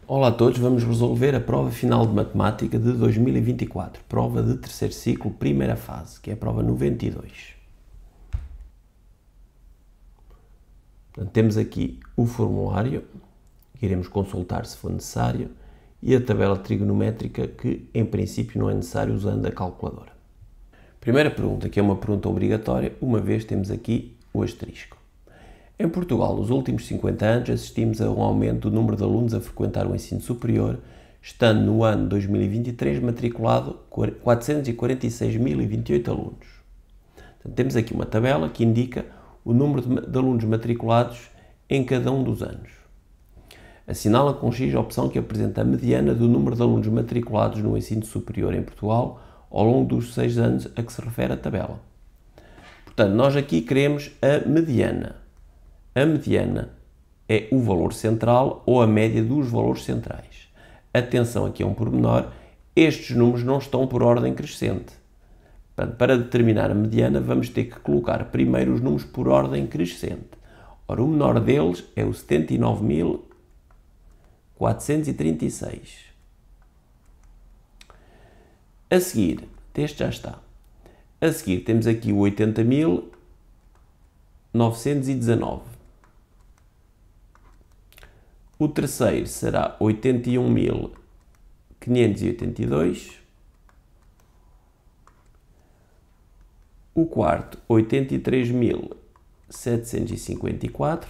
Olá a todos, vamos resolver a prova final de Matemática de 2024, prova de terceiro ciclo, primeira fase, que é a prova 92. Portanto, temos aqui o formulário, que iremos consultar se for necessário, e a tabela trigonométrica, que em princípio não é necessário usando a calculadora. Primeira pergunta, que é uma pergunta obrigatória, uma vez temos aqui o asterisco. Em Portugal, nos últimos 50 anos, assistimos a um aumento do número de alunos a frequentar o ensino superior, estando no ano 2023 matriculado 446.028 alunos. Portanto, temos aqui uma tabela que indica o número de alunos matriculados em cada um dos anos. Assinala com X a opção que apresenta a mediana do número de alunos matriculados no ensino superior em Portugal ao longo dos 6 anos a que se refere a tabela. Portanto, nós aqui queremos a mediana. A mediana é o valor central ou a média dos valores centrais. Atenção aqui a um pormenor, estes números não estão por ordem crescente. Portanto, para determinar a mediana, vamos ter que colocar primeiro os números por ordem crescente. Ora, o menor deles é o 79.436. A seguir, este já está. A seguir temos aqui o 80.919. O terceiro será 81.582. O quarto, 83.754.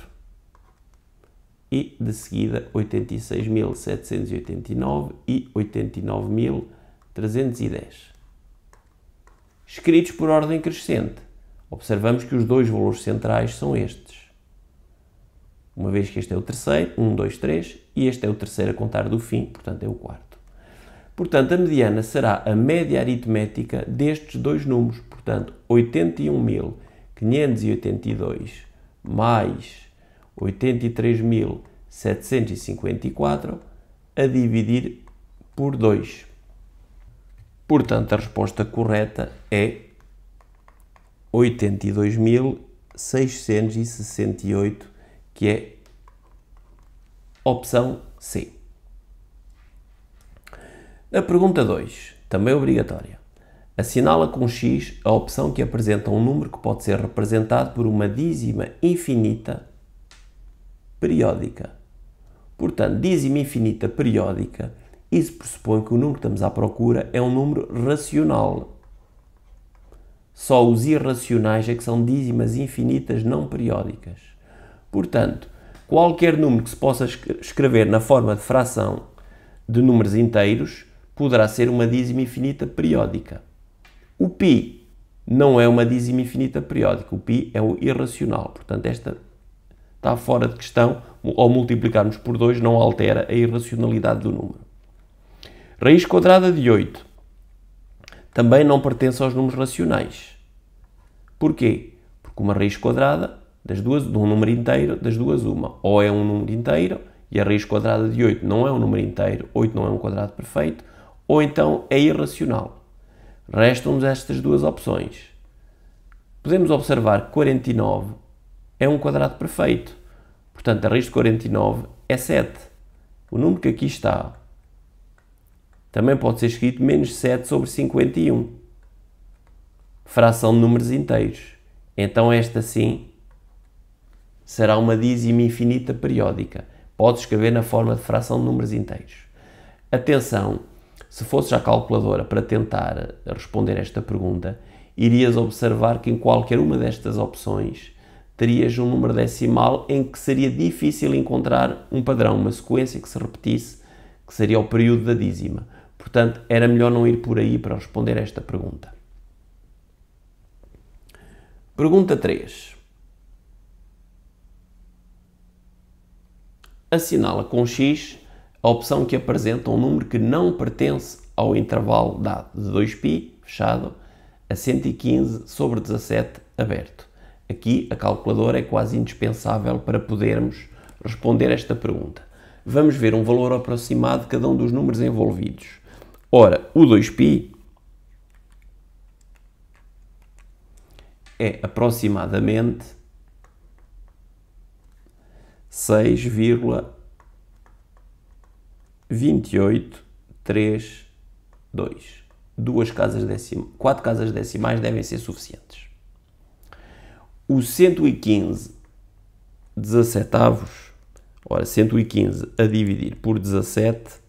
E, de seguida, 86.789 e 89.310. Escritos por ordem crescente, observamos que os dois valores centrais são estes. Uma vez que este é o terceiro, 1, 2, 3, e este é o terceiro a contar do fim, portanto é o quarto. Portanto, a mediana será a média aritmética destes dois números, portanto, 81.582 mais 83.754 a dividir por 2. Portanto, a resposta correta é 82.668, que é opção C. Na pergunta 2, também obrigatória, assinala com X a opção que apresenta um número que pode ser representado por uma dízima infinita periódica. Portanto, dízima infinita periódica, isso pressupõe que o número que estamos à procura é um número racional. Só os irracionais é que são dízimas infinitas não periódicas. Portanto, qualquer número que se possa escrever na forma de fração de números inteiros poderá ser uma dízima infinita periódica. O π não é uma dízima infinita periódica, o π é o irracional, portanto esta está fora de questão, ao multiplicarmos por 2 não altera a irracionalidade do número. Raiz quadrada de 8 também não pertence aos números racionais. Porquê? Porque uma raiz quadrada de um número inteiro, das duas uma. Ou é um número inteiro, e a raiz quadrada de 8 não é um número inteiro, 8 não é um quadrado perfeito, ou então é irracional. Restam-nos estas duas opções. Podemos observar que 49 é um quadrado perfeito. Portanto, a raiz de 49 é 7. O número que aqui está também pode ser escrito menos 7 sobre 51. Fração de números inteiros. Então esta sim será uma dízima infinita periódica. Pode escrever na forma de fração de números inteiros. Atenção, se fosse já a calculadora para tentar responder esta pergunta, irias observar que em qualquer uma destas opções terias um número decimal em que seria difícil encontrar um padrão, uma sequência que se repetisse, que seria o período da dízima. Portanto, era melhor não ir por aí para responder a esta pergunta. Pergunta 3. Assinala com X a opção que apresenta um número que não pertence ao intervalo dado de 2π, fechado, a 115 sobre 17, aberto. Aqui a calculadora é quase indispensável para podermos responder esta pergunta. Vamos ver um valor aproximado de cada um dos números envolvidos. Ora, o 2π é aproximadamente 6,5 28, 3, 2. 4 casas decimais devem ser suficientes. O 115 17avos, ora, 115 a dividir por 17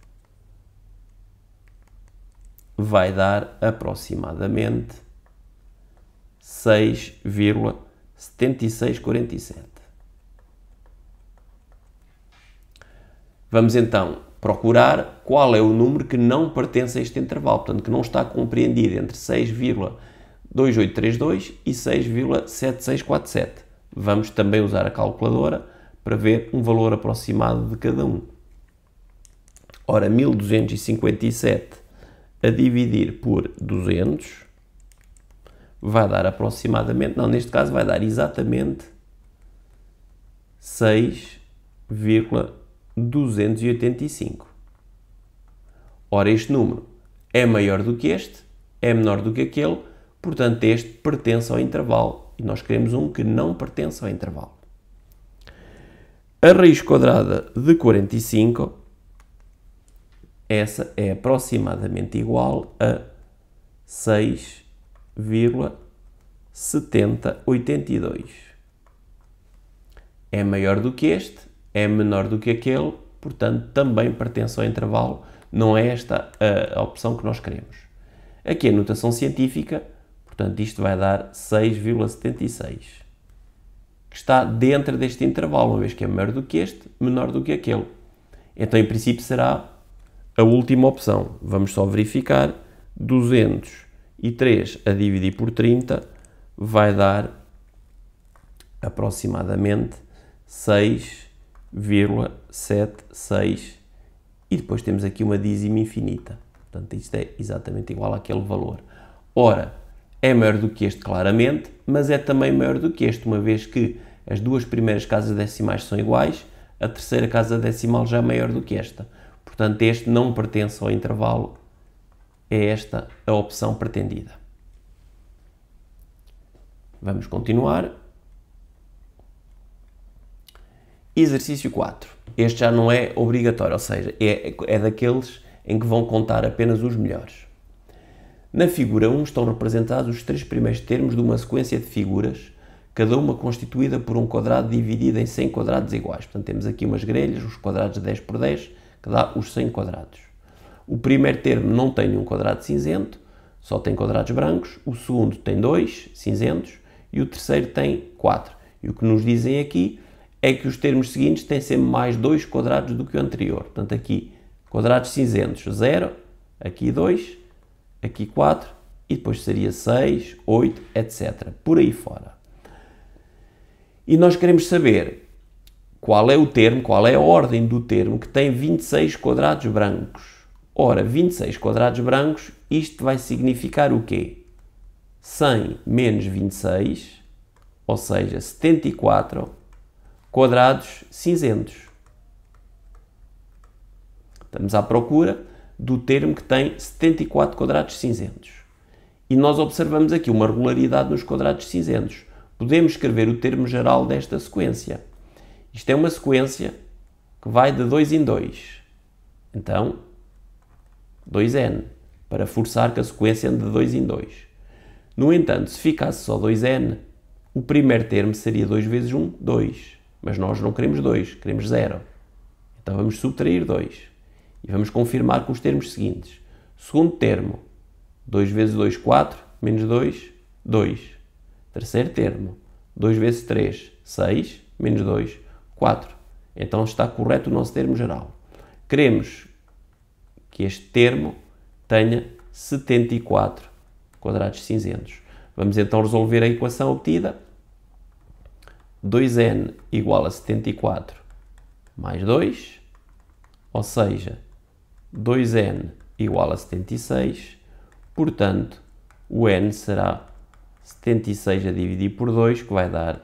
vai dar aproximadamente 6,7647. Vamos então procurar qual é o número que não pertence a este intervalo, portanto, que não está compreendido entre 6,2832 e 6,7647. Vamos também usar a calculadora para ver um valor aproximado de cada um. Ora, 1257 a dividir por 200 vai dar aproximadamente, não, neste caso vai dar exatamente 6,285. Ora, este número é maior do que este, é menor do que aquele, portanto este pertence ao intervalo e nós queremos um que não pertence ao intervalo. A raiz quadrada de 45, essa é aproximadamente igual a 6,7082. É maior do que este, é menor do que aquele, portanto também pertence ao intervalo, não é esta a opção que nós queremos. Aqui a notação científica, portanto isto vai dar 6,76, que está dentro deste intervalo, uma vez que é maior do que este, menor do que aquele. Então em princípio será a última opção. Vamos só verificar, 203 a dividir por 30 vai dar aproximadamente 6,76 e depois temos aqui uma dízima infinita. Portanto, isto é exatamente igual àquele valor. Ora, é maior do que este claramente, mas é também maior do que este, uma vez que as duas primeiras casas decimais são iguais, a terceira casa decimal já é maior do que esta. Portanto, este não pertence ao intervalo, é esta a opção pretendida. Vamos continuar. Exercício 4. Este já não é obrigatório, ou seja, é daqueles em que vão contar apenas os melhores. Na figura 1 estão representados os 3 primeiros termos de uma sequência de figuras, cada uma constituída por um quadrado dividido em 100 quadrados iguais. Portanto, temos aqui umas grelhas, os quadrados de 10 por 10, que dá os 100 quadrados. O primeiro termo não tem nenhum quadrado cinzento, só tem quadrados brancos. O segundo tem 2 cinzentos e o terceiro tem 4. E o que nos dizem aqui é que os termos seguintes têm sempre mais 2 quadrados do que o anterior. Portanto, aqui quadrados cinzentos 0, aqui 2, aqui 4 e depois seria 6, 8, etc. Por aí fora. E nós queremos saber qual é o termo, qual é a ordem do termo que tem 26 quadrados brancos. Ora, 26 quadrados brancos, isto vai significar o quê? 100 menos 26, ou seja, 74 quadrados cinzentos. Estamos à procura do termo que tem 74 quadrados cinzentos. E nós observamos aqui uma regularidade nos quadrados cinzentos. Podemos escrever o termo geral desta sequência. Isto é uma sequência que vai de 2 em 2. Então, 2n, para forçar que a sequência ande de 2 em 2. No entanto, se ficasse só 2n, o primeiro termo seria 2 vezes 1, 2. Mas nós não queremos 2, queremos 0. Então vamos subtrair 2. E vamos confirmar com os termos seguintes. Segundo termo, 2 vezes 2, 4, menos 2, 2. Terceiro termo, 2 vezes 3, 6, menos 2, 4. Então está correto o nosso termo geral. Queremos que este termo tenha 74 quadrados cinzentos. Vamos então resolver a equação obtida. 2n igual a 74 mais 2, ou seja, 2n igual a 76, portanto, o n será 76 a dividir por 2, que vai dar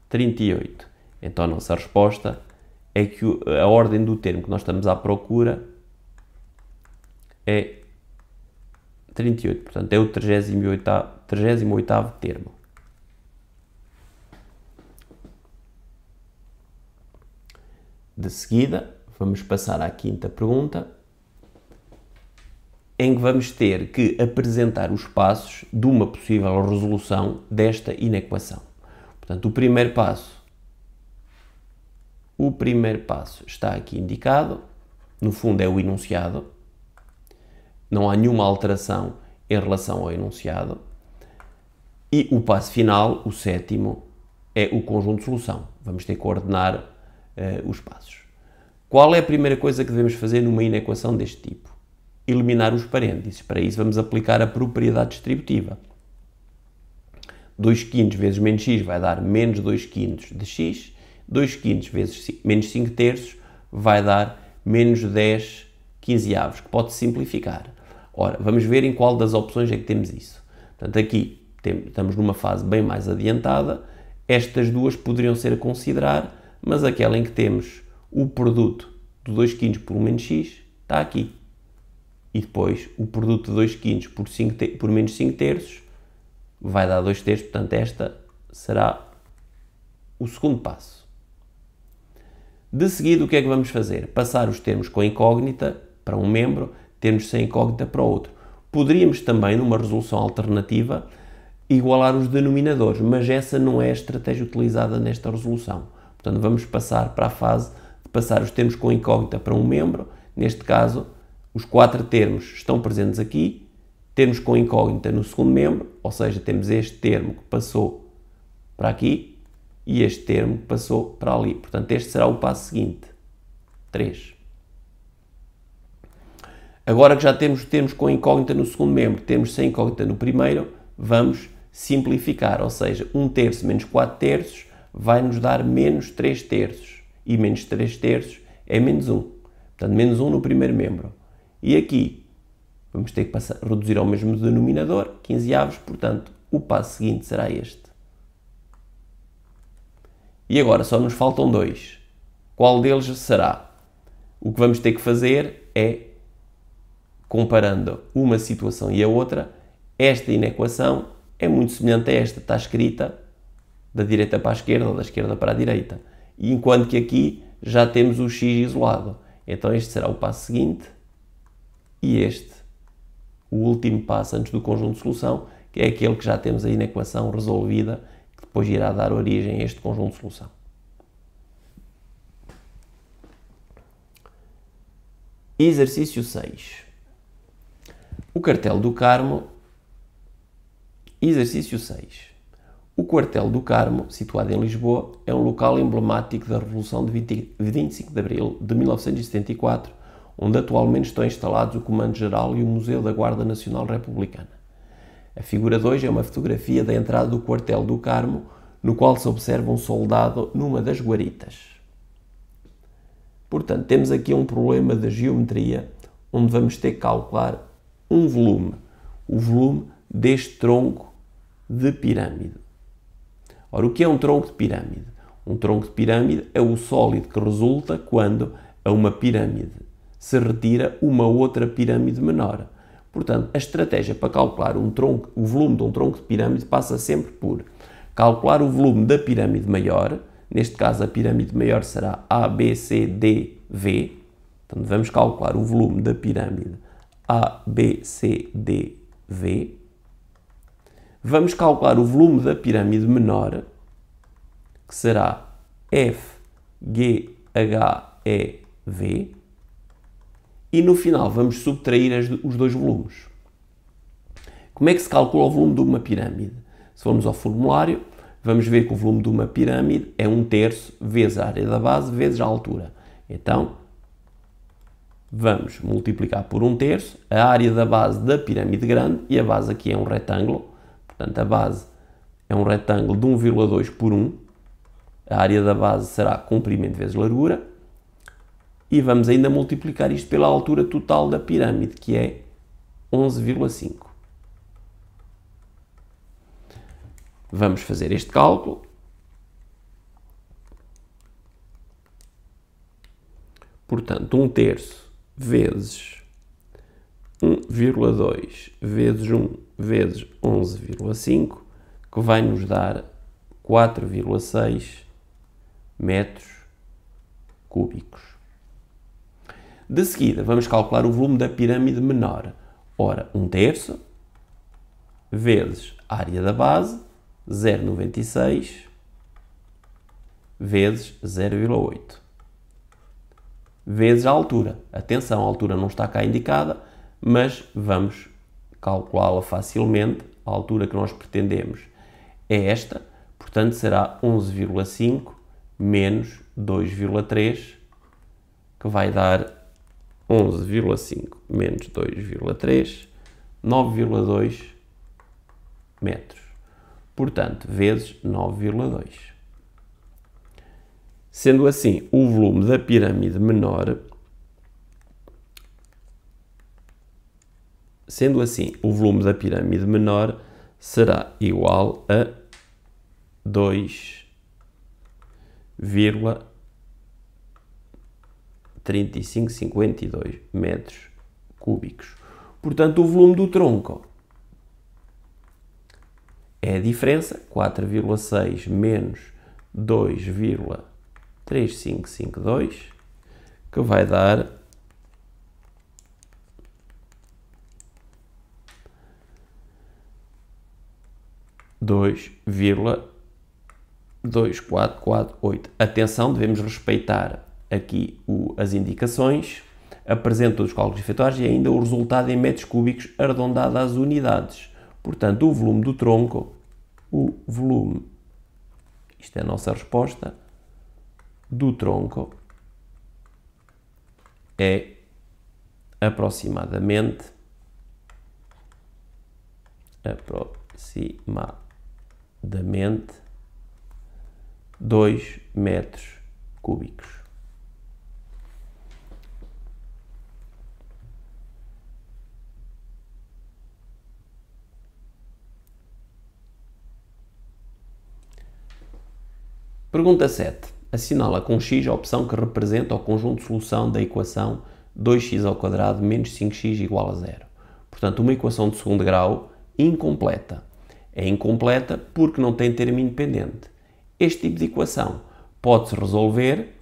38. Então a nossa resposta é que a ordem do termo que nós estamos à procura é 38, portanto é o 38º termo. De seguida, vamos passar à quinta pergunta, em que vamos ter que apresentar os passos de uma possível resolução desta inequação. Portanto, o primeiro passo está aqui indicado, no fundo é o enunciado, não há nenhuma alteração em relação ao enunciado, e o passo final, o sétimo, é o conjunto de solução. Vamos ter que ordenar os passos. Qual é a primeira coisa que devemos fazer numa inequação deste tipo? Eliminar os parênteses. Para isso vamos aplicar a propriedade distributiva. 2 quintos vezes menos x vai dar menos 2 quintos de x, 2 quintos vezes menos 5 terços vai dar menos 10 quinzeavos, que pode simplificar. Ora, vamos ver em qual das opções é que temos isso. Portanto, aqui estamos numa fase bem mais adiantada, estas duas poderiam ser a considerar, mas aquela em que temos o produto de 2 quintos por menos x está aqui. E depois o produto de 2 quintos por menos 5 terços vai dar 2 terços, portanto esta será o segundo passo. De seguida, o que é que vamos fazer? Passar os termos com incógnita para um membro, termos sem incógnita para o outro. Poderíamos também, numa resolução alternativa, igualar os denominadores, mas essa não é a estratégia utilizada nesta resolução. Portanto, vamos passar para a fase de passar os termos com incógnita para um membro. Neste caso, os 4 termos estão presentes aqui, termos com incógnita no segundo membro, ou seja, temos este termo que passou para aqui e este termo que passou para ali. Portanto, este será o passo seguinte. 3. Agora que já temos termos com incógnita no segundo membro, termos sem incógnita no primeiro, vamos simplificar, ou seja, 1 terço menos 4 terços vai nos dar menos 3 terços. E menos 3 terços é menos 1. Portanto, menos 1 no primeiro membro. E aqui vamos ter que reduzir ao mesmo denominador, 15avos, portanto, o passo seguinte será este. E agora só nos faltam 2. Qual deles será? O que vamos ter que fazer é, comparando uma situação e a outra, esta inequação é muito semelhante a esta, está escrita da direita para a esquerda ou da esquerda para a direita. E enquanto que aqui já temos o x isolado. Então este será o passo seguinte e este, o último passo antes do conjunto de solução, que é aquele que já temos a inequação resolvida, que depois irá dar origem a este conjunto de solução. Exercício 6. O Quartel do Carmo. Exercício 6. O Quartel do Carmo, situado em Lisboa, é um local emblemático da Revolução de 25 de Abril de 1974, onde atualmente estão instalados o Comando-Geral e o Museu da Guarda Nacional Republicana. A figura 2 é uma fotografia da entrada do Quartel do Carmo, no qual se observa um soldado numa das guaritas. Portanto, temos aqui um problema de geometria, onde vamos ter que calcular um volume, o volume deste tronco de pirâmide. Ora, o que é um tronco de pirâmide? Um tronco de pirâmide é o sólido que resulta quando a uma pirâmide se retira uma outra pirâmide menor. Portanto, a estratégia para calcular o volume de um tronco de pirâmide passa sempre por calcular o volume da pirâmide maior. Neste caso, a pirâmide maior será A, B, C, D, V. Portanto, vamos calcular o volume da pirâmide A, B, C, D, V. Vamos calcular o volume da pirâmide menor, que será F, G, H, E, V. E no final vamos subtrair os dois volumes. Como é que se calcula o volume de uma pirâmide? Se formos ao formulário, vamos ver que o volume de uma pirâmide é 1/3 vezes a área da base vezes a altura. Então, vamos multiplicar por 1/3 a área da base da pirâmide grande, e a base aqui é um retângulo. Portanto, a base é um retângulo de 1,2 por 1. A área da base será comprimento vezes largura. E vamos ainda multiplicar isto pela altura total da pirâmide, que é 11,5. Vamos fazer este cálculo. Portanto, 1/3 vezes 1,2 vezes 1 vezes 11,5, que vai nos dar 4,6 metros cúbicos. De seguida, vamos calcular o volume da pirâmide menor. Ora, 1/3 vezes a área da base, 0,96, vezes 0,8, vezes a altura. Atenção, a altura não está cá indicada, mas vamos calculá-la facilmente. A altura que nós pretendemos é esta, portanto será 11,5 menos 2,3, que vai dar 11,5 menos 2,3, 9,2 metros. Portanto, vezes 9,2. Sendo assim, o volume da pirâmide menor, será igual a 2,3552 metros cúbicos. Portanto, o volume do tronco é a diferença, 4,6 menos 2,3552, que vai dar 2,2448. Atenção, devemos respeitar aqui as indicações, apresenta os cálculos efetuados e ainda o resultado em metros cúbicos arredondado às unidades. Portanto, o volume do tronco, isto é a nossa resposta, do tronco é aproximadamente 2 metros cúbicos. Pergunta 7. Assinala com x a opção que representa o conjunto de solução da equação 2x² menos 5x igual a 0. Portanto, uma equação de segundo grau incompleta. É incompleta porque não tem termo independente. Este tipo de equação pode-se resolver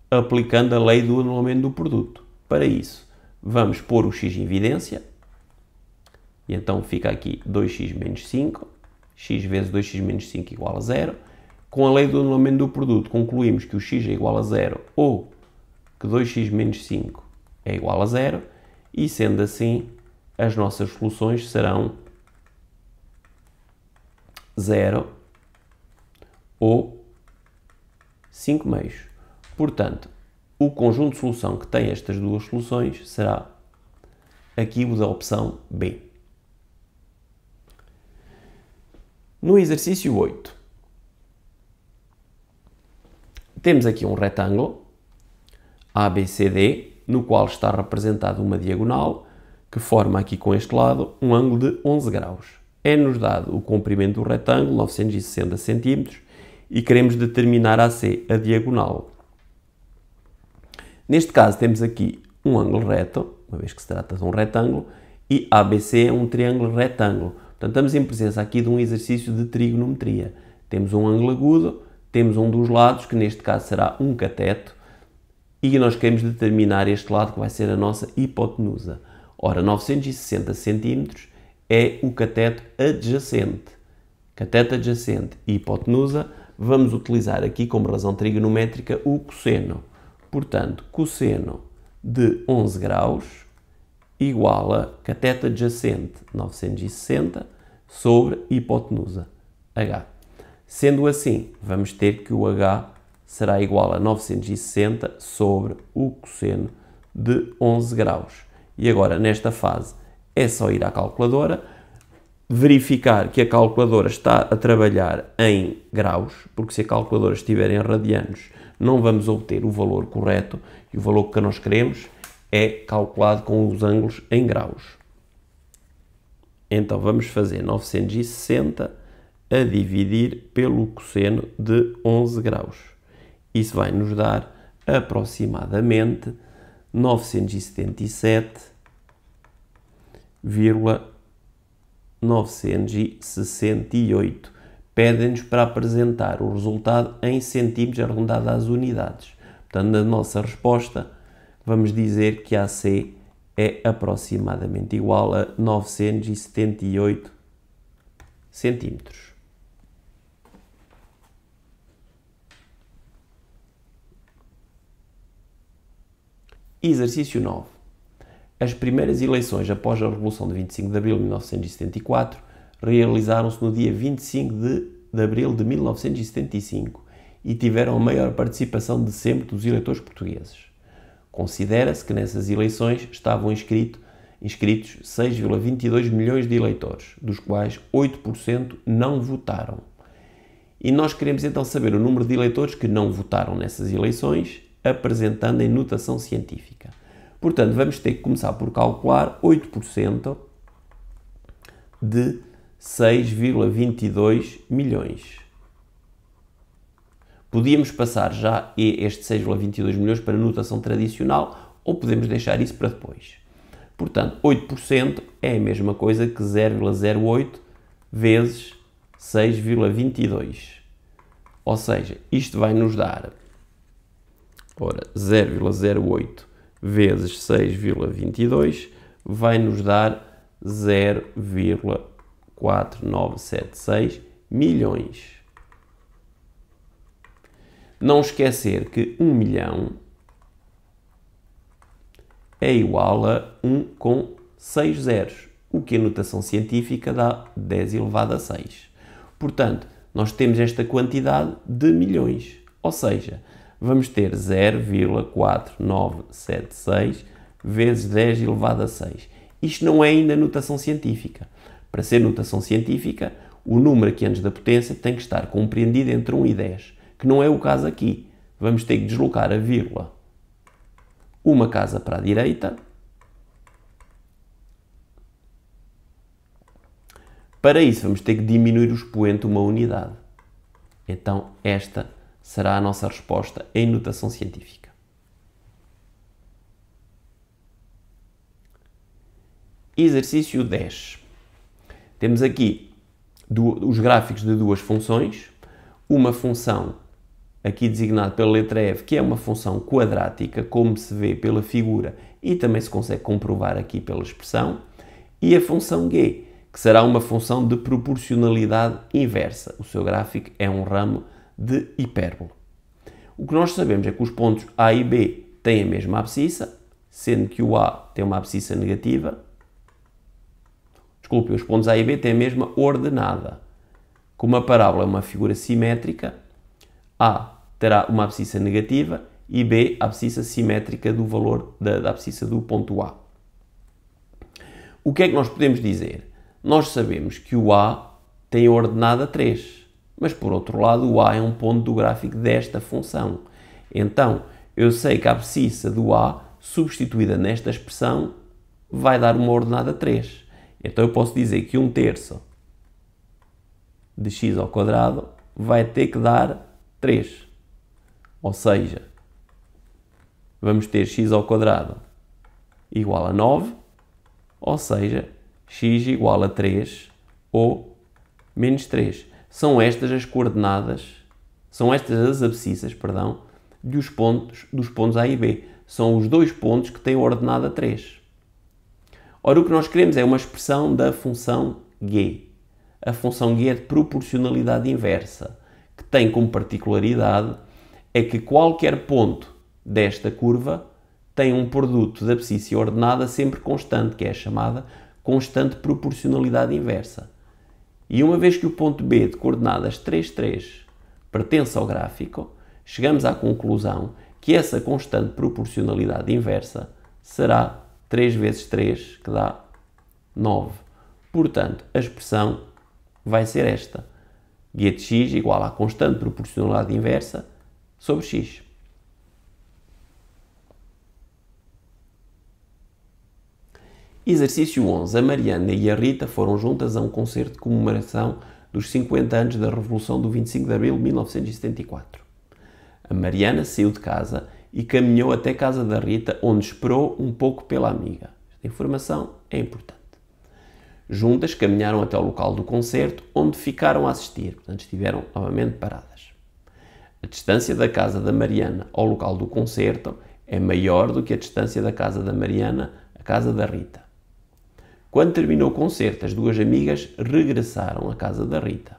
aplicando a lei do anulamento do produto. Para isso, vamos pôr o x em evidência. E então fica aqui 2x menos 5. X vezes 2x menos 5 igual a 0. Com a lei do anulamento do produto, concluímos que o x é igual a 0 ou que 2x menos 5 é igual a 0. E sendo assim, as nossas soluções serão 0 ou 5 meios. Portanto, o conjunto de solução que tem estas duas soluções será aqui o da opção B. No exercício 8, temos aqui um retângulo ABCD, no qual está representada uma diagonal que forma aqui com este lado um ângulo de 11 graus. É-nos dado o comprimento do retângulo, 960 cm, e queremos determinar AC, a diagonal. Neste caso temos aqui um ângulo reto, uma vez que se trata de um retângulo, e ABC é um triângulo retângulo. Portanto, estamos em presença aqui de um exercício de trigonometria. Temos um ângulo agudo, temos um dos lados, que neste caso será um cateto, e nós queremos determinar este lado que vai ser a nossa hipotenusa. Ora, 960 cm é o cateto adjacente. Cateto adjacente e hipotenusa, vamos utilizar aqui como razão trigonométrica o cosseno. Portanto, cosseno de 11 graus igual a cateto adjacente 960 sobre hipotenusa, H. Sendo assim, vamos ter que o H será igual a 960 sobre o cosseno de 11 graus. E agora, nesta fase, é só ir à calculadora, verificar que a calculadora está a trabalhar em graus, porque se a calculadora estiver em radianos, não vamos obter o valor correto, e o valor que nós queremos é calculado com os ângulos em graus. Então, vamos fazer 960 a dividir pelo cosseno de 11 graus. Isso vai nos dar aproximadamente 977,968. Pedem-nos para apresentar o resultado em centímetros arredondado às unidades. Portanto, na nossa resposta, vamos dizer que AC é aproximadamente igual a 978 centímetros. Exercício 9. As primeiras eleições após a Revolução de 25 de Abril de 1974 realizaram-se no dia 25 de Abril de 1975 e tiveram a maior participação de sempre dos eleitores portugueses. Considera-se que nessas eleições estavam inscritos 6,22 milhões de eleitores, dos quais 8% não votaram. E nós queremos então saber o número de eleitores que não votaram nessas eleições, apresentando em notação científica. Portanto, vamos ter que começar por calcular 8% de 6,22 milhões. Podíamos passar já este 6,22 milhões para a notação tradicional ou podemos deixar isso para depois. Portanto, 8% é a mesma coisa que 0,08 vezes 6,22. Ou seja, isto vai nos dar, ora, 0,08 vezes 6,22 vai nos dar 0,4976 milhões. Não esquecer que 1 milhão é igual a 1 com 6 zeros, o que a notação científica dá 10 elevado a 6. Portanto, nós temos esta quantidade de milhões, ou seja, vamos ter 0,4976 vezes 10 elevado a 6. Isto não é ainda notação científica. Para ser notação científica, o número aqui antes da potência tem que estar compreendido entre 1 e 10, que não é o caso aqui. Vamos ter que deslocar a vírgula uma casa para a direita. Para isso, vamos ter que diminuir o expoente uma unidade. Então, esta será a nossa resposta em notação científica. Exercício 10. Temos aqui os gráficos de duas funções. Uma função, aqui designada pela letra F, que é uma função quadrática, como se vê pela figura e também se consegue comprovar aqui pela expressão. E a função G, que será uma função de proporcionalidade inversa. O seu gráfico é um ramo de hipérbole. O que nós sabemos é que os pontos A e B têm a mesma abscissa, sendo que o A tem uma abscissa negativa. Desculpe, os pontos A e B têm a mesma ordenada. Como a parábola é uma figura simétrica, A terá uma abscissa negativa e B a abscissa simétrica do valor da abscissa do ponto A. O que é que nós podemos dizer? Nós sabemos que o A tem a ordenada 3, mas por outro lado o A é um ponto do gráfico desta função. Então, eu sei que a abscissa do A, substituída nesta expressão, vai dar uma ordenada 3. Então eu posso dizer que 1/3 de x ao quadrado vai ter que dar 3. Ou seja, vamos ter x ao quadrado igual a 9, ou seja, x igual a 3 ou menos 3. São estas as coordenadas, são estas as abscissas, perdão, dos pontos A e B. São os dois pontos que têm a ordenada 3. Ora, o que nós queremos é uma expressão da função G. A função G é de proporcionalidade inversa, que tem como particularidade é que qualquer ponto desta curva tem um produto de abscissa e ordenada sempre constante, que é a chamada constante proporcionalidade inversa. E uma vez que o ponto B de coordenadas 3, 3 pertence ao gráfico, chegamos à conclusão que essa constante proporcionalidade inversa será 3 vezes 3, que dá 9. Portanto, a expressão vai ser esta. G de x igual à constante proporcionalidade inversa sobre x. Exercício 11. A Mariana e a Rita foram juntas a um concerto de comemoração dos 50 anos da Revolução do 25 de Abril de 1974. A Mariana saiu de casa e caminhou até a casa da Rita, onde esperou um pouco pela amiga. Esta informação é importante. Juntas caminharam até ao local do concerto, onde ficaram a assistir, portanto estiveram novamente paradas. A distância da casa da Mariana ao local do concerto é maior do que a distância da casa da Mariana à casa da Rita. Quando terminou o concerto, as duas amigas regressaram à casa da Rita.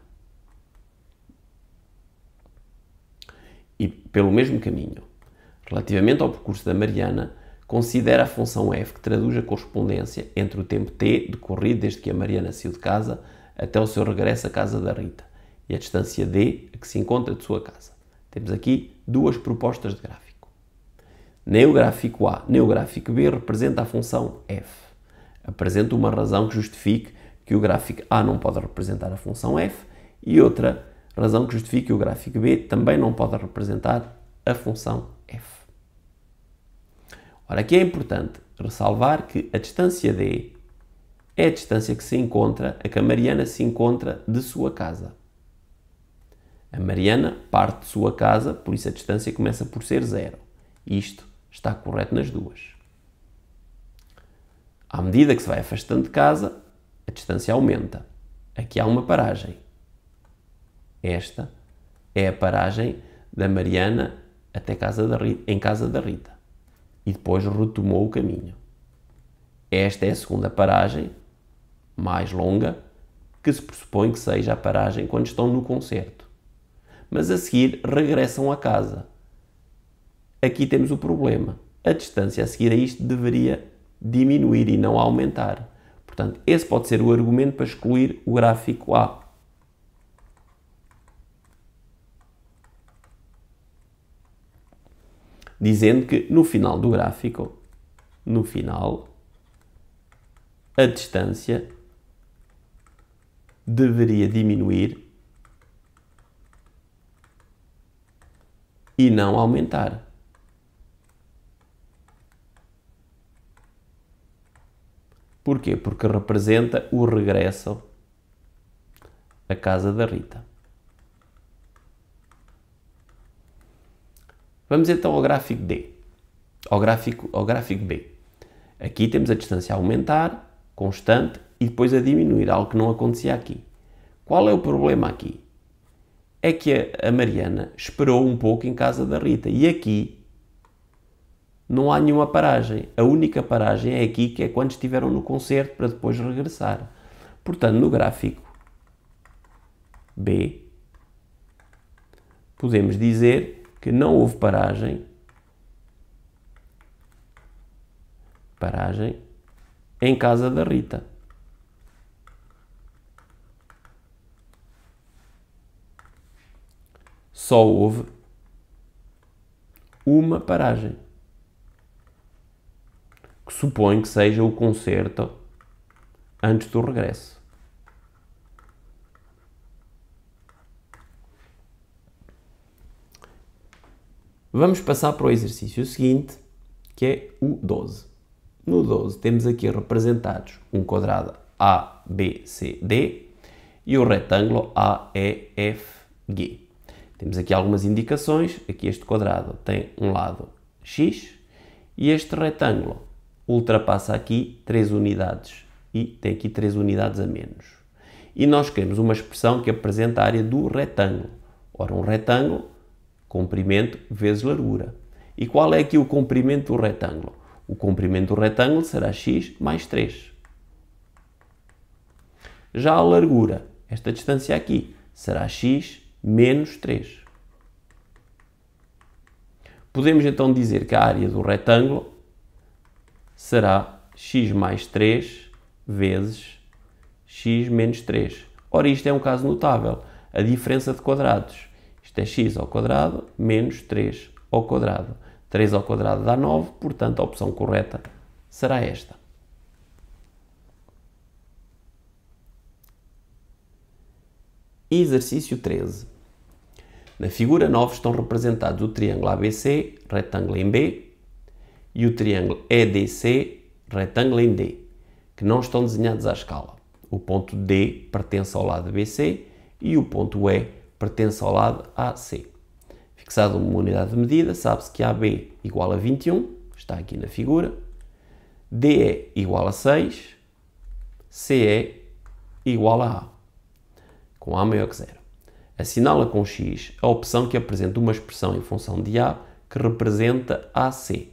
E pelo mesmo caminho, relativamente ao percurso da Mariana, considera a função f que traduz a correspondência entre o tempo t decorrido desde que a Mariana saiu de casa até o seu regresso à casa da Rita e a distância d a que se encontra de sua casa. Temos aqui duas propostas de gráfico. Nem o gráfico A nem o gráfico B representa a função f. Apresenta uma razão que justifique que o gráfico A não pode representar a função f e outra razão que justifique que o gráfico B também não pode representar a função f. Ora, aqui é importante ressalvar que a distância d é a distância a que a Mariana se encontra de sua casa. A Mariana parte de sua casa, por isso a distância começa por ser 0. Isto está correto nas duas. À medida que se vai afastando de casa, a distância aumenta. Aqui há uma paragem. Esta é a paragem da Mariana até em casa da Rita. E depois retomou o caminho. Esta é a segunda paragem, mais longa, que se pressupõe que seja a paragem quando estão no concerto. Mas a seguir regressam a casa. Aqui temos o problema. A distância a seguir a isto deveria diminuir e não aumentar. Portanto, esse pode ser o argumento para excluir o gráfico A. Dizendo que no final do gráfico, a distância deveria diminuir e não aumentar. Porquê? Porque representa o regresso à casa da Rita. Vamos então ao gráfico D, ao gráfico B. Aqui temos a distância a aumentar, constante, e depois a diminuir, algo que não acontecia aqui. Qual é o problema aqui? É que a Mariana esperou um pouco em casa da Rita e aqui não há nenhuma paragem. A única paragem é aqui, que é quando estiveram no concerto para depois regressar. Portanto, no gráfico B, podemos dizer que não houve paragem em casa da Rita. Só houve uma paragem, que supõe que seja o concerto antes do regresso. Vamos passar para o exercício seguinte, que é o 12. No 12 temos aqui representados um quadrado A, B, C, D e o retângulo A, E, F, G. Temos aqui algumas indicações. Aqui este quadrado tem um lado X e este retângulo ultrapassa aqui 3 unidades e tem aqui 3 unidades a menos. E nós queremos uma expressão que apresenta a área do retângulo. Ora, um retângulo, comprimento vezes largura. E qual é aqui o comprimento do retângulo? O comprimento do retângulo será x mais 3. Já a largura, esta distância aqui, será x menos 3. Podemos então dizer que a área do retângulo será x mais 3 vezes x menos 3. Ora, isto é um caso notável, a diferença de quadrados. Isto é x ao quadrado menos 3 ao quadrado. 3 ao quadrado dá 9, portanto a opção correta será esta. Exercício 13. Na figura 9 estão representados o triângulo ABC, retângulo em B, e o triângulo EDC, retângulo em D, que não estão desenhados à escala. O ponto D pertence ao lado BC e o ponto E pertence ao lado AC. Fixado uma unidade de medida, sabe-se que AB igual a 21, está aqui na figura, DE igual a 6, CE igual a A, com A maior que 0. Assinala com X a opção que apresenta uma expressão em função de A que representa AC.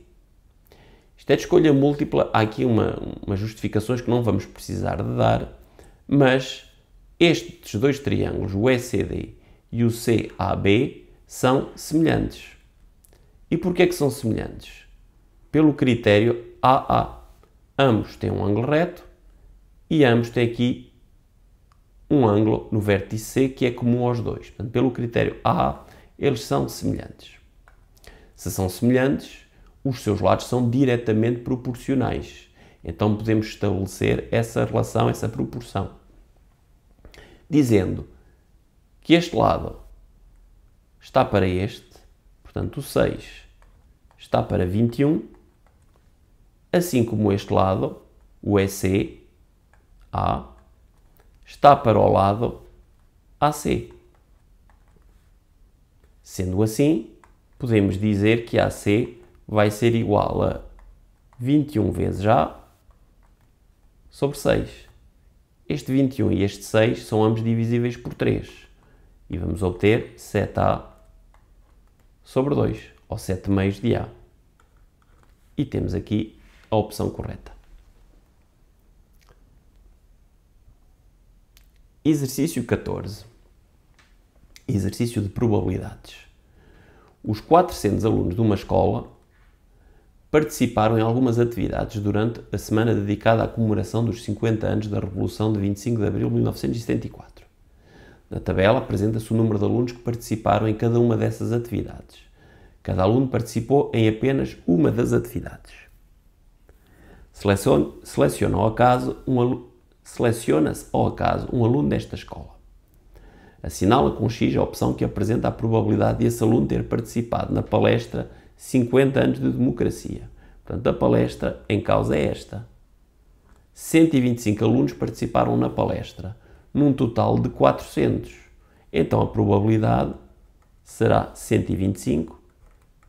Isto é de escolha múltipla, há aqui umas justificações que não vamos precisar de dar, mas estes dois triângulos, o ECD e o CAB, são semelhantes. E porquê é que são semelhantes? Pelo critério AA. Ambos têm um ângulo reto e ambos têm aqui um ângulo no vértice C que é comum aos dois. Portanto, pelo critério AA, eles são semelhantes. Se são semelhantes, os seus lados são diretamente proporcionais. Então podemos estabelecer essa relação, essa proporção, dizendo que este lado está para este, portanto o 6 está para 21, assim como este lado, o EC, A, está para o lado AC. Sendo assim, podemos dizer que AC vai ser igual a 21 vezes A sobre 6. Este 21 e este 6 são ambos divisíveis por 3. E vamos obter 7A sobre 2, ou 7 meios de A. E temos aqui a opção correta. Exercício 14. Exercício de probabilidades. Os 400 alunos de uma escola participaram em algumas atividades durante a semana dedicada à comemoração dos 50 anos da Revolução de 25 de Abril de 1974. Na tabela apresenta-se o número de alunos que participaram em cada uma dessas atividades. Cada aluno participou em apenas uma das atividades. Seleciona-se ao acaso um aluno desta escola. Assinala com X a opção que apresenta a probabilidade de esse aluno ter participado na palestra 50 anos de democracia. Portanto, a palestra em causa é esta. 125 alunos participaram na palestra, num total de 400. Então, a probabilidade será 125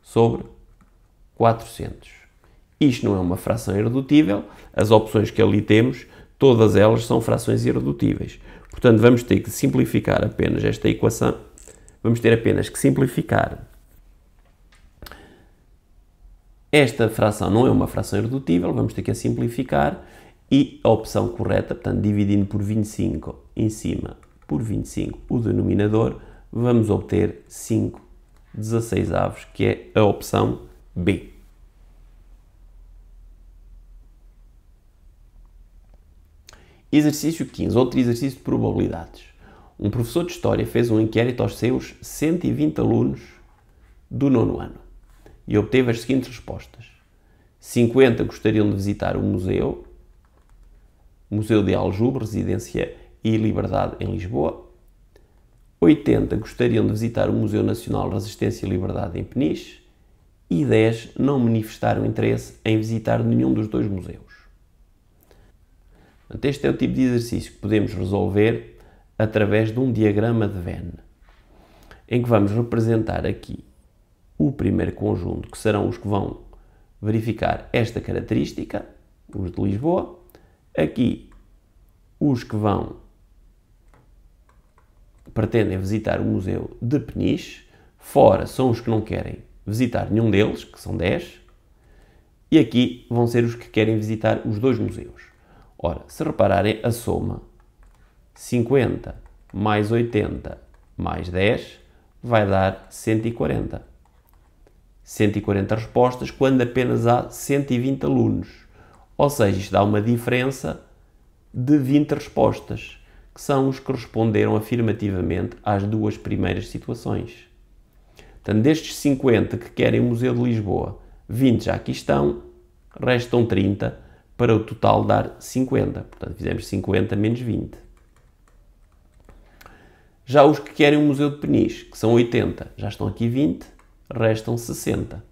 sobre 400. Isto não é uma fração irredutível. As opções que ali temos, todas elas são frações irredutíveis. Portanto, vamos ter que simplificar apenas esta equação. Vamos ter apenas que simplificar. Esta fração não é uma fração irredutível, vamos ter que a simplificar e a opção correta, portanto, dividindo por 25 em cima por 25 o denominador, vamos obter 5/16, que é a opção B. Exercício 15, outro exercício de probabilidades. Um professor de História fez um inquérito aos seus 120 alunos do 9º ano e obteve as seguintes respostas. 50 gostariam de visitar o Museu de Aljube, Residência e Liberdade em Lisboa. 80 gostariam de visitar o Museu Nacional de Resistência e Liberdade em Peniche. E 10 não manifestaram interesse em visitar nenhum dos dois museus. Este é o tipo de exercício que podemos resolver através de um diagrama de Venn, em que vamos representar aqui o primeiro conjunto, que serão os que vão verificar esta característica, os de Lisboa, aqui os que pretendem visitar o Museu de Peniche, fora são os que não querem visitar nenhum deles, que são 10, e aqui vão ser os que querem visitar os dois museus. Ora, se repararem, a soma 50 mais 80 mais 10 vai dar 140. 140 respostas quando apenas há 120 alunos. Ou seja, isto dá uma diferença de 20 respostas, que são os que responderam afirmativamente às duas primeiras situações. Portanto, destes 50 que querem o Museu de Lisboa, 20 já aqui estão, restam 30 para o total dar 50. Portanto, fizemos 50 menos 20. Já os que querem o Museu de Peniche, que são 80, já estão aqui 20, restam 60.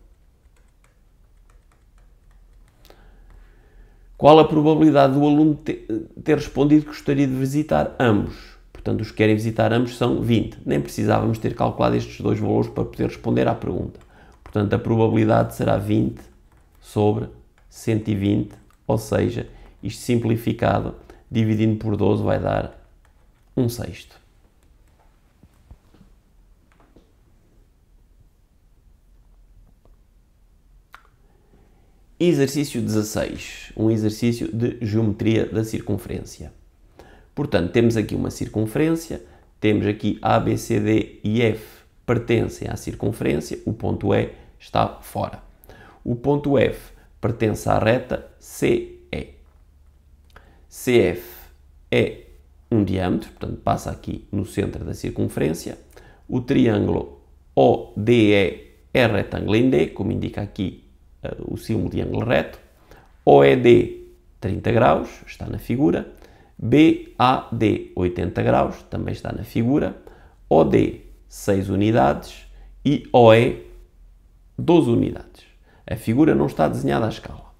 Qual a probabilidade do aluno ter respondido que gostaria de visitar ambos? Portanto, os que querem visitar ambos são 20. Nem precisávamos ter calculado estes dois valores para poder responder à pergunta. Portanto, a probabilidade será 20 sobre 120, ou seja, isto simplificado, dividindo por 12, vai dar 1/6. Exercício 16, um exercício de geometria da circunferência. Portanto, temos aqui uma circunferência, temos aqui A, B, C, D e F pertencem à circunferência, o ponto E está fora. O ponto F pertence à reta CE. CF é um diâmetro, portanto passa aqui no centro da circunferência. O triângulo ODE é retângulo em D, como indica aqui o símbolo de ângulo reto. OED 30 graus, está na figura. BAD 80 graus, também está na figura. OD 6 unidades e OE 12 unidades. A figura não está desenhada à escala.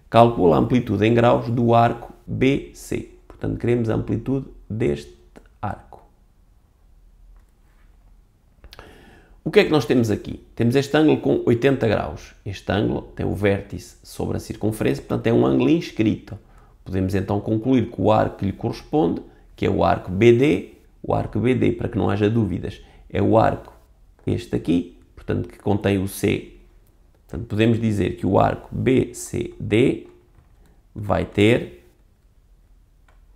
Calcula a amplitude em graus do arco BC. Portanto, queremos a amplitude deste arco. O que é que nós temos aqui? Temos este ângulo com 80 graus. Este ângulo tem o vértice sobre a circunferência, portanto é um ângulo inscrito. Podemos então concluir que o arco que lhe corresponde, que é o arco BD, para que não haja dúvidas, é o arco este aqui, portanto que contém o C. Portanto, podemos dizer que o arco BCD vai ter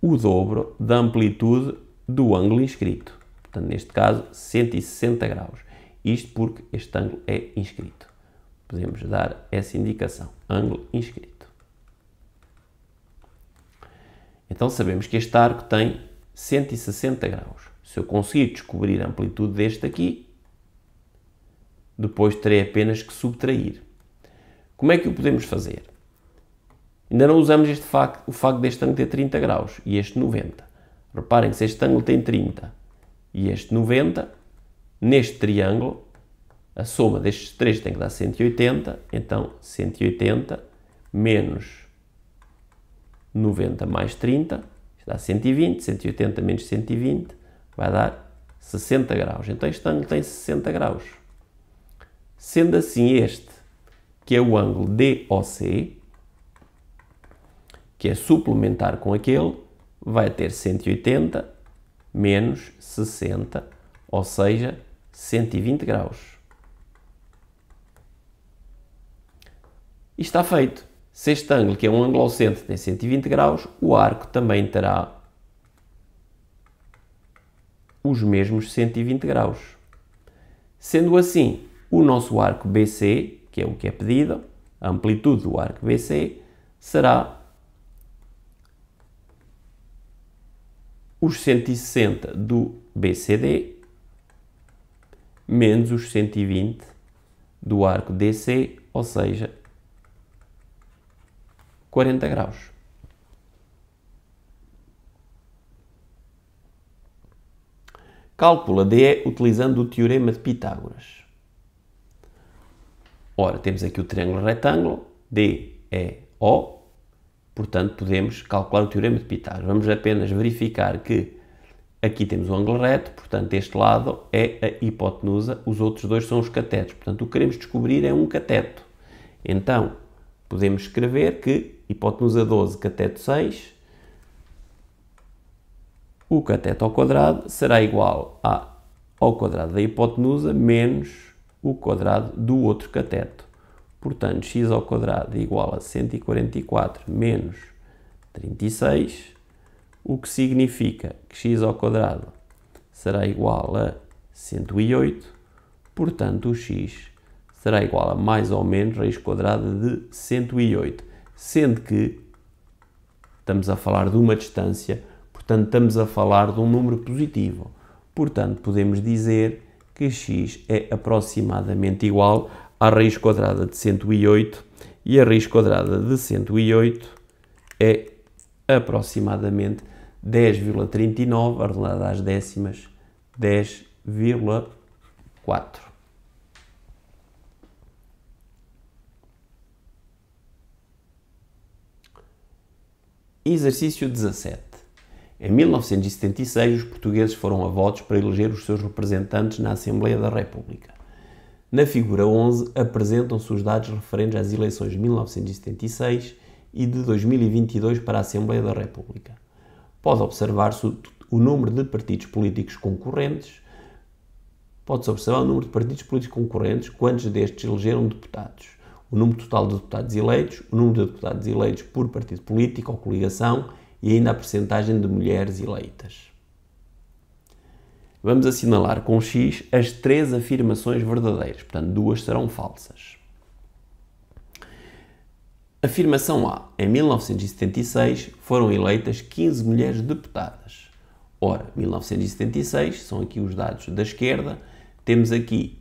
o dobro da amplitude do ângulo inscrito. Portanto, neste caso, 160 graus. Isto porque este ângulo é inscrito. Podemos dar essa indicação, ângulo inscrito. Então sabemos que este arco tem 160 graus. Se eu conseguir descobrir a amplitude deste aqui, depois terei apenas que subtrair. Como é que o podemos fazer? Ainda não usamos o facto deste ângulo ter 30 graus e este 90. Reparem que se este ângulo tem 30 e este 90, neste triângulo, a soma destes três tem que dar 180, então 180 menos 90 mais 30, dá 120, 180 menos 120, vai dar 60 graus. Então este ângulo tem 60 graus. Sendo assim este, que é o ângulo DOC, que é suplementar com aquele, vai ter 180 menos 60, ou seja, 120 graus. E está feito. Se este ângulo, que é um ângulo ao centro, tem 120 graus, o arco também terá os mesmos 120 graus. Sendo assim, o nosso arco BC, que é o que é pedido, a amplitude do arco BC, será os 160 do BCD menos os 120 do arco DC, ou seja, 40 graus. Calcula DE utilizando o teorema de Pitágoras. Ora, temos aqui o triângulo retângulo, DEO, portanto podemos calcular o teorema de Pitágoras. Vamos apenas verificar que aqui temos o ângulo reto, portanto este lado é a hipotenusa, os outros dois são os catetos. Portanto o que queremos descobrir é um cateto. Então podemos escrever que hipotenusa 12, cateto 6, o cateto ao quadrado será igual ao quadrado da hipotenusa menos o quadrado do outro cateto. Portanto, x ao quadrado é igual a 144 menos 36, o que significa que x ao quadrado será igual a 108, portanto o x será igual a mais ou menos raiz quadrada de 108, sendo que estamos a falar de uma distância, portanto estamos a falar de um número positivo. Portanto, podemos dizer que x é aproximadamente igual à raiz quadrada de 108 e a raiz quadrada de 108 é aproximadamente 10,39, arredondada às décimas, 10,4. Exercício 17. Em 1976, os portugueses foram a votos para eleger os seus representantes na Assembleia da República. Na figura 11 apresentam-se os dados referentes às eleições de 1976 e de 2022 para a Assembleia da República. Pode observar-se o número de partidos políticos concorrentes. Pode-se observar o número de partidos políticos concorrentes, quantos destes elegeram deputados. o número total de deputados eleitos, o número de deputados eleitos por partido político ou coligação e ainda a percentagem de mulheres eleitas. Vamos assinalar com X as 3 afirmações verdadeiras, portanto, 2 serão falsas. Afirmação A. Em 1976 foram eleitas 15 mulheres deputadas. Ora, 1976, são aqui os dados da esquerda, temos aqui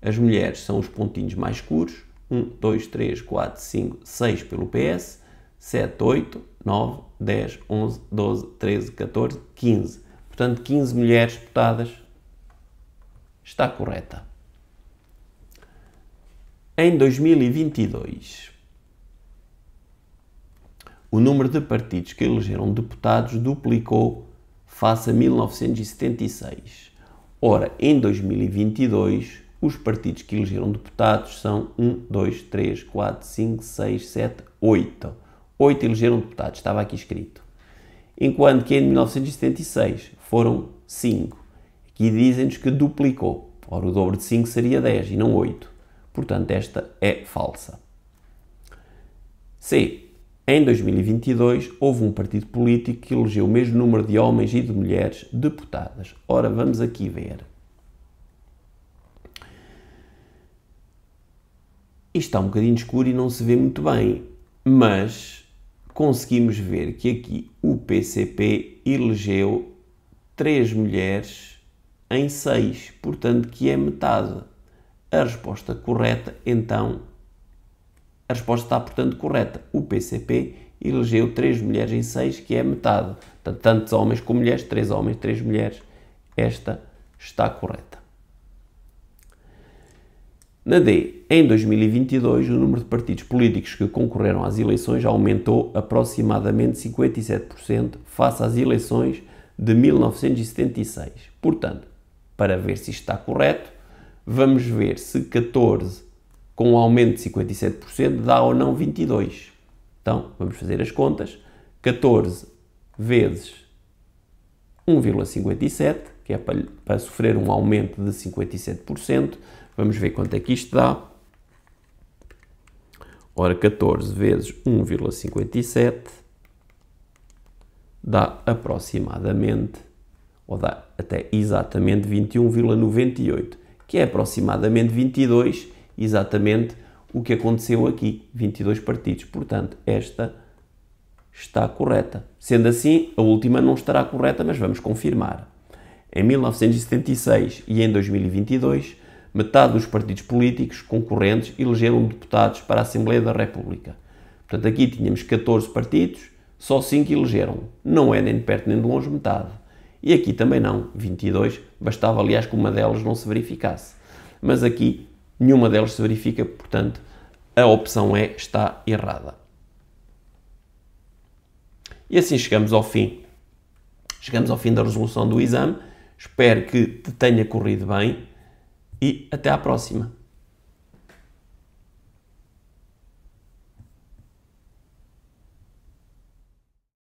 as mulheres, são os pontinhos mais escuros, 1, 2, 3, 4, 5, 6 pelo PS, 7, 8, 9, 10, 11, 12, 13, 14, 15. Portanto, 15 mulheres deputadas está correta. Em 2022, o número de partidos que elegeram deputados duplicou face a 1976. Ora, em 2022, os partidos que elegeram deputados são 1, 2, 3, 4, 5, 6, 7, 8. 8 elegeram deputados, estava aqui escrito. Enquanto que em 1976 foram 5. Aqui dizem-nos que duplicou. Ora, o dobro de 5 seria 10 e não 8. Portanto, esta é falsa. C. Em 2022, houve um partido político que elegeu o mesmo número de homens e de mulheres deputadas. Ora, vamos aqui ver. Isto está um bocadinho escuro e não se vê muito bem, mas conseguimos ver que aqui o PCP elegeu 3 mulheres em 6, portanto que é metade. A resposta correta, então, a resposta está, portanto, correta. O PCP elegeu 3 mulheres em 6, que é metade. Portanto, tantos homens como mulheres, 3 homens, 3 mulheres. Esta está correta. Na D, em 2022, o número de partidos políticos que concorreram às eleições aumentou aproximadamente 57% face às eleições de 1976. Portanto, para ver se isto está correto, vamos ver se 14 com um aumento de 57% dá ou não 22. Então, vamos fazer as contas. 14 vezes 1,57, que é para sofrer um aumento de 57%. Vamos ver quanto é que isto dá. Ora, 14 vezes 1,57 dá aproximadamente, ou dá até exatamente 21,98, que é aproximadamente 22, exatamente o que aconteceu aqui, 22 partidos. Portanto, esta está correta. Sendo assim, a última não estará correta, mas vamos confirmar. Em 1976 e em 2022, metade dos partidos políticos concorrentes elegeram deputados para a Assembleia da República. Portanto, aqui tínhamos 14 partidos, só 5 elegeram. Não é nem de perto nem de longe metade. E aqui também não, 22, bastava aliás que uma delas não se verificasse. Mas aqui nenhuma delas se verifica, portanto, a opção E está errada. E assim chegamos ao fim. Chegamos ao fim da resolução do exame. Espero que te tenha corrido bem e até à próxima.